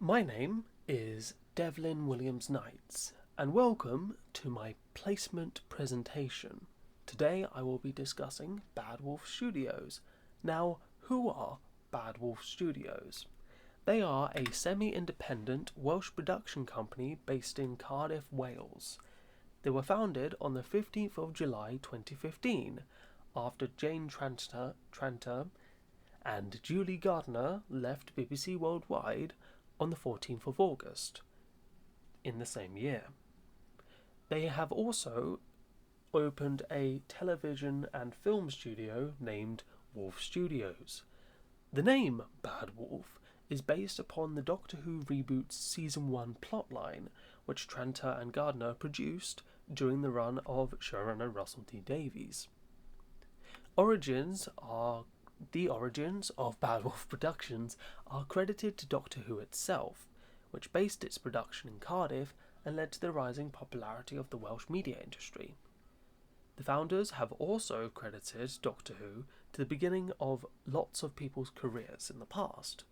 My name is Devlin Williams Knights, and welcome to my placement presentation. Today I will be discussing Bad Wolf Studios. Now, who are Bad Wolf Studios? They are a semi-independent Welsh production company based in Cardiff, Wales. They were founded on the 15th of July 2015, after Jane Tranter and Julie Gardner left BBC Worldwide on the 14th of August in the same year. They have also opened a television and film studio named Wolf Studios. The name Bad Wolf is based upon the Doctor Who reboot's Season 1 plotline, which Tranter and Gardner produced during the run of showrunner Russell T Davies. The origins of Bad Wolf Productions are credited to Doctor Who itself, which based its production in Cardiff and led to the rising popularity of the Welsh media industry. The founders have also credited Doctor Who to the beginning of lots of people's careers in the past.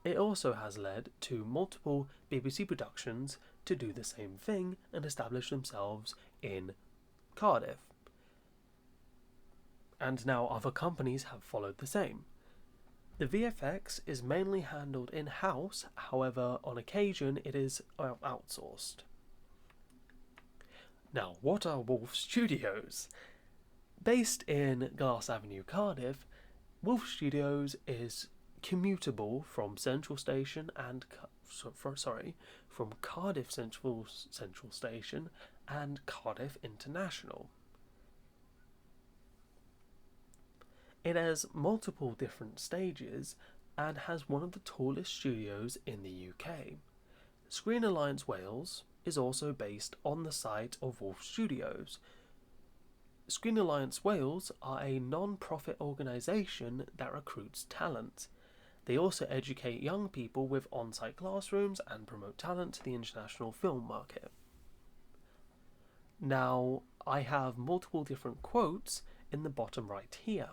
It also has led to multiple BBC productions to do the same thing and establish themselves in Cardiff. And now other companies have followed the same. The VFX is mainly handled in-house, however, on occasion it is outsourced. Now, what are Wolf Studios? Based in Glass Avenue, Cardiff, Wolf Studios is commutable from Central Station and from Cardiff Central Station and Cardiff International. It has multiple different stages and has one of the tallest studios in the UK. Screen Alliance Wales is also based on the site of Wolf Studios. Screen Alliance Wales are a non-profit organisation that recruits talent. They also educate young people with on-site classrooms and promote talent to the international film market. Now, I have multiple different quotes in the bottom right here.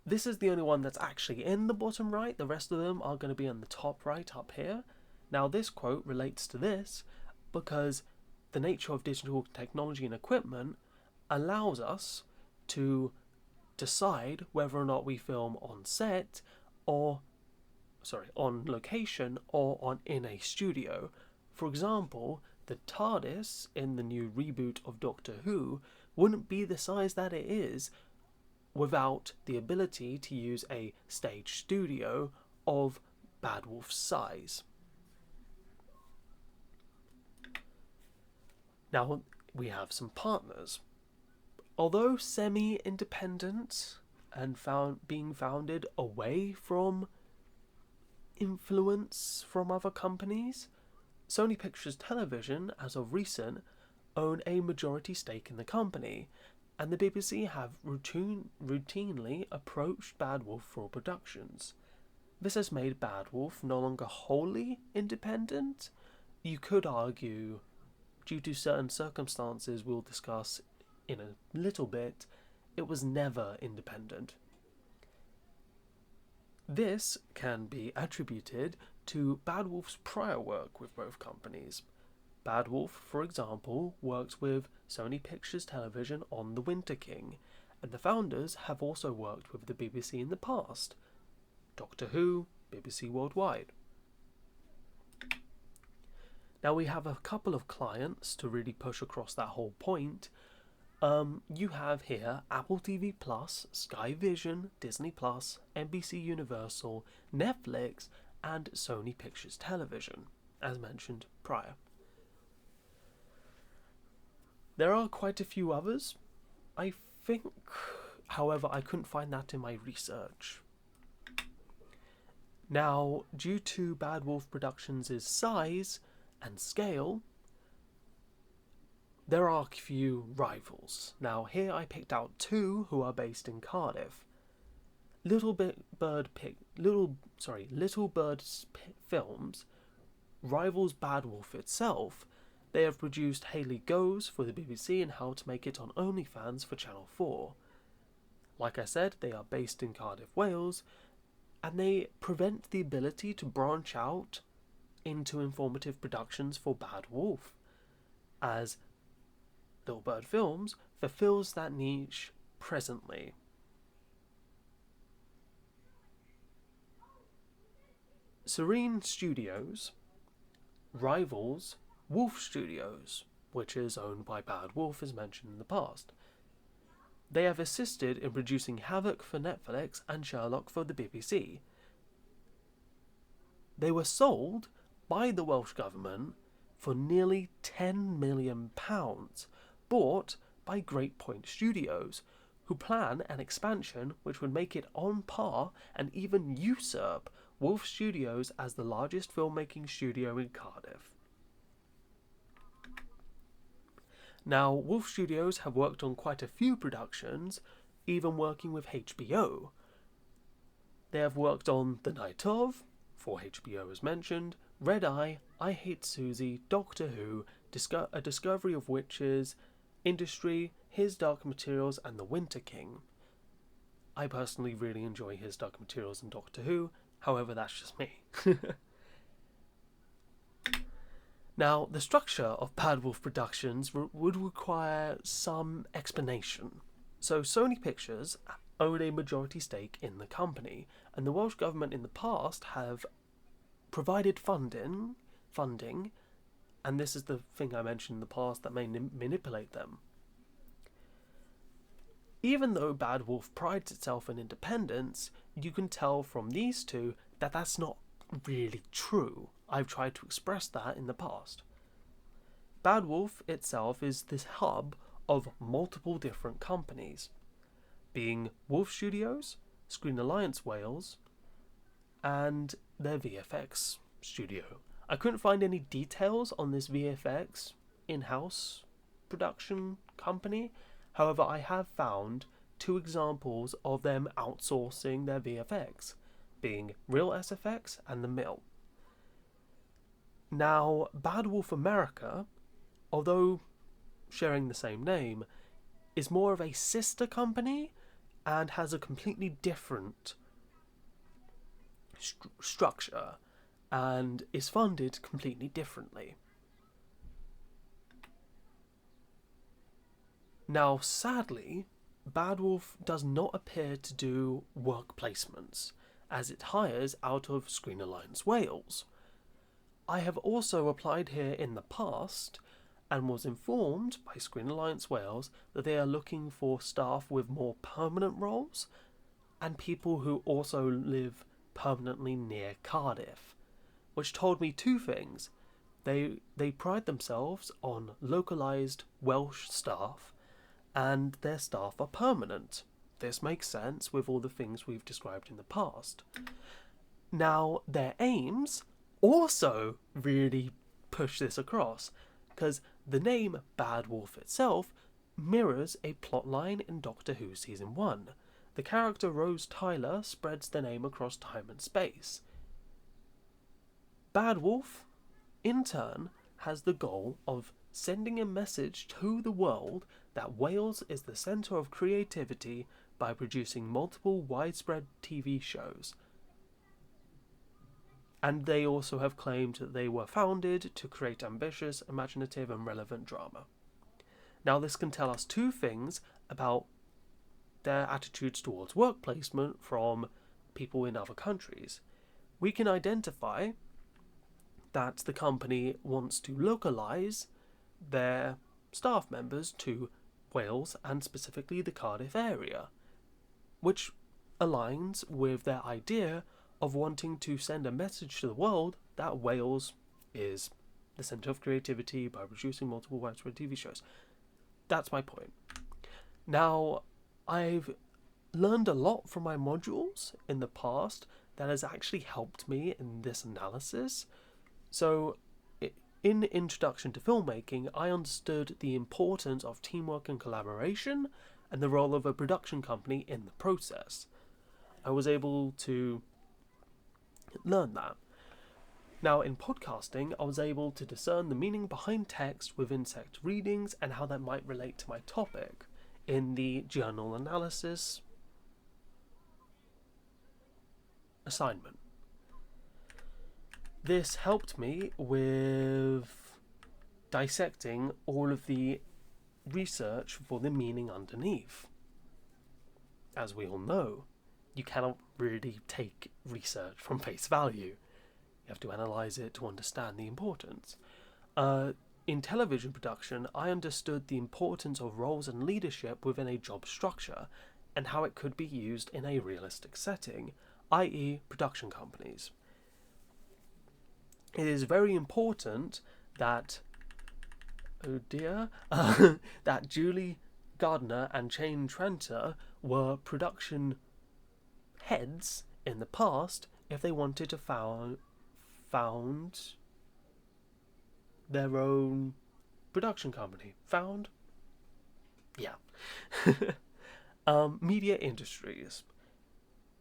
This is the only one that's actually in the bottom right. The rest of them are going to be on the top right up here. Now, this quote relates to this because the nature of digital technology and equipment allows us to decide whether or not we film on set on location or in a studio. For example, the TARDIS in the new reboot of Doctor Who wouldn't be the size that it is without the ability to use a stage studio of Bad Wolf's size. Now we have some partners. Although semi-independent and being founded away from influence from other companies, Sony Pictures Television, as of recent, own a majority stake in the company, and the BBC have routinely approached Bad Wolf for productions. This has made Bad Wolf no longer wholly independent. You could argue, due to certain circumstances we'll discuss in a little bit, it was never independent. This can be attributed to Bad Wolf's prior work with both companies. Bad Wolf, for example, worked with Sony Pictures Television on The Winter King, and the founders have also worked with the BBC in the past. Doctor Who, BBC Worldwide. Now we have a couple of clients to really push across that whole point. You have here Apple TV+, Sky Vision, Disney+, NBC Universal, Netflix, and Sony Pictures Television, as mentioned prior. There are quite a few others, I think, however, I couldn't find that in my research. Now, due to Bad Wolf Productions' size and scale, there are a few rivals. Now, here I picked out two who are based in Cardiff. Little Bird Films rivals Bad Wolf itself. They have produced Hayley Goes for the BBC and How to Make It on OnlyFans for Channel 4. Like I said, they are based in Cardiff, Wales, and they prevent the ability to branch out into informative productions for Bad Wolf, as Little Bird Films fulfills that niche presently. Serene Studios rivals Wolf Studios, which is owned by Bad Wolf, as mentioned in the past. They have assisted in producing Havoc for Netflix and Sherlock for the BBC. They were sold by the Welsh Government for nearly £10 million, bought by Great Point Studios, who plan an expansion which would make it on par and even usurp Wolf Studios as the largest filmmaking studio in Cardiff. Now, Wolf Studios have worked on quite a few productions, even working with HBO. They have worked on The Night Of, for HBO as mentioned, Red Eye, I Hate Susie, Doctor Who, A Discovery of Witches, Industry, His Dark Materials, and The Winter King. I personally really enjoy His Dark Materials and Doctor Who, however that's just me. Now, the structure of Bad Wolf Productions would require some explanation. So Sony Pictures own a majority stake in the company, and the Welsh Government in the past have provided funding, and this is the thing I mentioned in the past that may manipulate them. Even though Bad Wolf prides itself in independence, you can tell from these two that that's not really true. I've tried to express that in the past. Bad Wolf itself is this hub of multiple different companies, being Wolf Studios, Screen Alliance Wales, and their VFX studio. I couldn't find any details on this VFX in-house production company. However, I have found 2 examples of them outsourcing their VFX, being Real SFX and The Mill. Now, Bad Wolf America, although sharing the same name, is more of a sister company and has a completely different structure and is funded completely differently. Now, sadly, Bad Wolf does not appear to do work placements, as it hires out of Screen Alliance Wales. I have also applied here in the past and was informed by Screen Alliance Wales that they are looking for staff with more permanent roles and people who also live permanently near Cardiff, which told me 2 things. They pride themselves on localised Welsh staff, and their staff are permanent. This makes sense with all the things we've described in the past. Now, their aims also really push this across, because the name Bad Wolf itself mirrors a plotline in Doctor Who Season 1. The character Rose Tyler spreads the name across time and space. Bad Wolf, in turn, has the goal of sending a message to the world that Wales is the centre of creativity by producing multiple widespread TV shows. And they also have claimed that they were founded to create ambitious, imaginative and relevant drama. Now, this can tell us 2 things about their attitudes towards work placement from people in other countries. We can identify that the company wants to localise their staff members to Wales and specifically the Cardiff area, which aligns with their idea of wanting to send a message to the world that Wales is the centre of creativity by producing multiple widespread TV shows. That's my point. Now, I've learned a lot from my modules in the past that has actually helped me in this analysis. So, in Introduction to Filmmaking, I understood the importance of teamwork and collaboration and the role of a production company in the process. I was able to learn that. Now, in podcasting, I was able to discern the meaning behind text within readings and how that might relate to my topic in the journal analysis assignment. This helped me with dissecting all of the research for the meaning underneath. As we all know, you cannot really take research from face value. You have to analyse it to understand the importance. In television production, I understood the importance of roles and leadership within a job structure and how it could be used in a realistic setting, i.e. production companies. It is very important that, that Julie Gardner and Jane Tranter were production heads in the past if they wanted to found their own production company. Found? Yeah. Media industries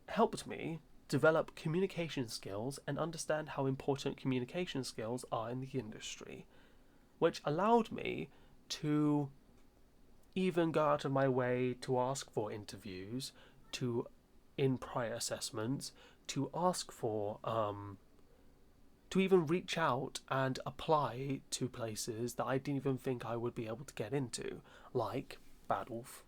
helped me develop communication skills and understand how important communication skills are in the industry, which allowed me to even go out of my way to ask for interviews, in prior assessments, to ask for to even reach out and apply to places that I didn't even think I would be able to get into, like Bad Wolf.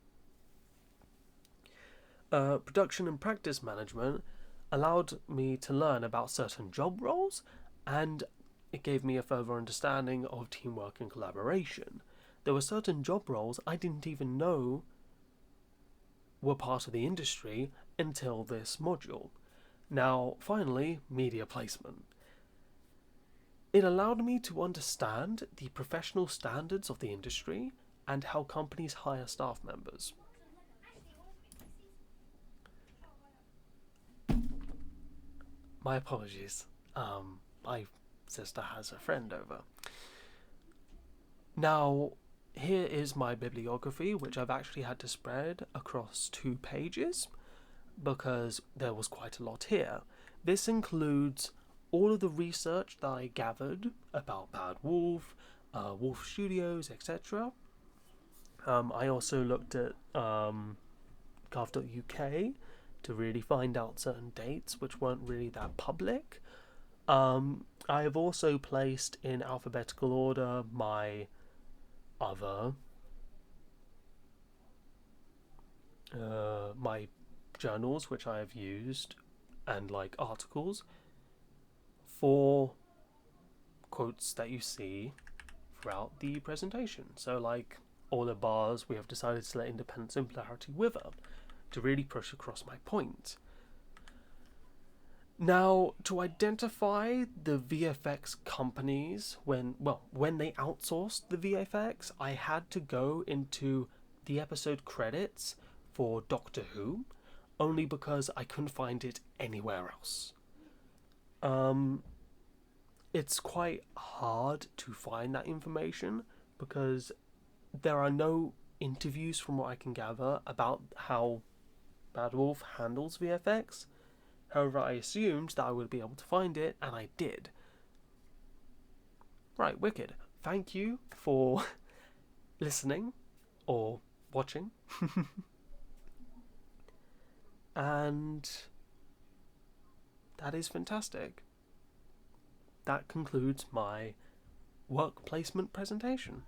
Production and practice management allowed me to learn about certain job roles, and it gave me a further understanding of teamwork and collaboration. There were certain job roles I didn't even know were part of the industry until this module. Now, finally, media placement. It allowed me to understand the professional standards of the industry and how companies hire staff members. My apologies. My sister has a friend over. Now, here is my bibliography, which I've actually had to spread across 2 pages because there was quite a lot here. This includes all of the research that I gathered about Bad Wolf, Wolf Studios, etc. I also looked at gov.uk to really find out certain dates which weren't really that public. I have also placed in alphabetical order my other my journals which I have used and like articles for quotes that you see throughout the presentation. So like all the bars, we have decided to let independence and polarity wither to really push across my point. Now, to identify the VFX companies, when they outsourced the VFX, I had to go into the episode credits for Doctor Who, only because I couldn't find it anywhere else. It's quite hard to find that information because there are no interviews, from what I can gather, about how Bad Wolf handles VFX. However, I assumed that I would be able to find it, and I did. Right, wicked. Thank you for listening or watching. And that is fantastic. That concludes my work placement presentation.